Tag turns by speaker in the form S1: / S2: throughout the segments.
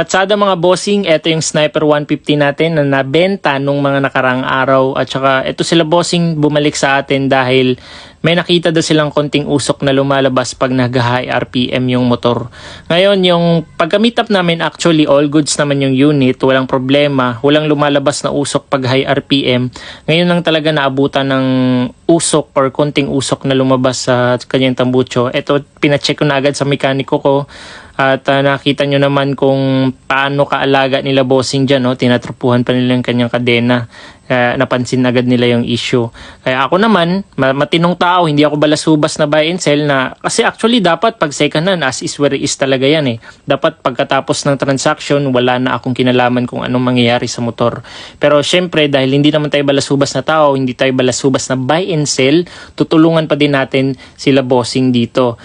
S1: Atsada mga bossing, ito yung Sniper 150 natin na nabenta nung mga nakarang araw. At saka ito sila bossing bumalik sa atin dahil may nakita daw silang konting usok na lumalabas pag nag-high RPM yung motor. Ngayon yung pagka-meet up namin, actually all goods naman yung unit, walang problema, walang lumalabas na usok pag high RPM. Ngayon lang talaga naabutan ng usok or konting usok na lumabas sa kanyang tambucho. Ito pinacheck ko na agad sa mekaniko ko. At nakita nyo naman kung paano kaalaga nila bossing dyan. No? Tinatrapuhan pa nila yung kanyang kadena. Napansin agad nila yung issue. Kaya ako naman, matinong tao, hindi ako balasubas na buy and sell na. Kasi actually dapat pag second hand, as is where is talaga yan eh. Dapat pagkatapos ng transaction, wala na akong kinalaman kung anong mangyayari sa motor. Pero syempre, dahil hindi naman tayo balasubas na tao, hindi tayo balasubas na buy and sell, tutulungan pa din natin sila bossing dito.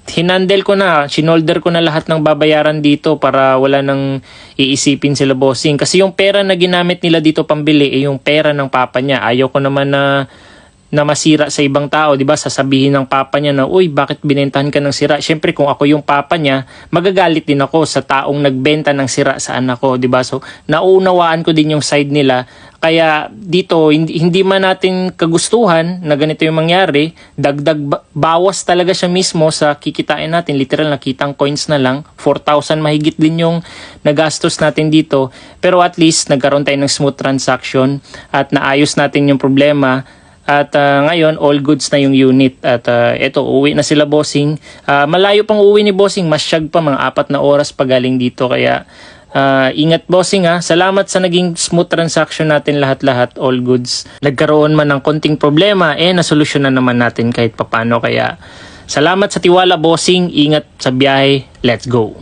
S1: Hinandle ko na, sinolder ko na lahat ng babayaran dito para wala nang iisipin sila bossing. Kasi yung pera na ginamit nila dito pambili yung pera ng papa niya. Ayaw ko naman na masira sa ibang tao, 'di ba? Sasabihin ng papa niya na, "Uy, bakit binentahan ka ng sira?" Syempre kung ako yung papa niya, magagalit din ako sa taong nagbenta ng sira sa anak ko, 'di ba? So, naunawaan ko din yung side nila. Kaya dito, hindi man natin kagustuhan na ganito yung mangyari, dagdag bawas talaga siya mismo sa kikitain natin. Literal nakitang coins na lang, 4,000 mahigit din yung nagastos natin dito. Pero at least nagkaroon tayo ng smooth transaction at naayos natin yung problema. At ngayon, all goods na yung unit. At eto, uwi na sila bossing. Malayo pang uwi ni bossing, masyag pa, mga 4 na oras pa galing dito. Kaya ingat bossing ha. Salamat sa naging smooth transaction natin lahat-lahat, all goods. Nagkaroon man ng konting problema, nasolusyonan naman natin kahit papano. Kaya salamat sa tiwala bossing, ingat sa biyahe, let's go.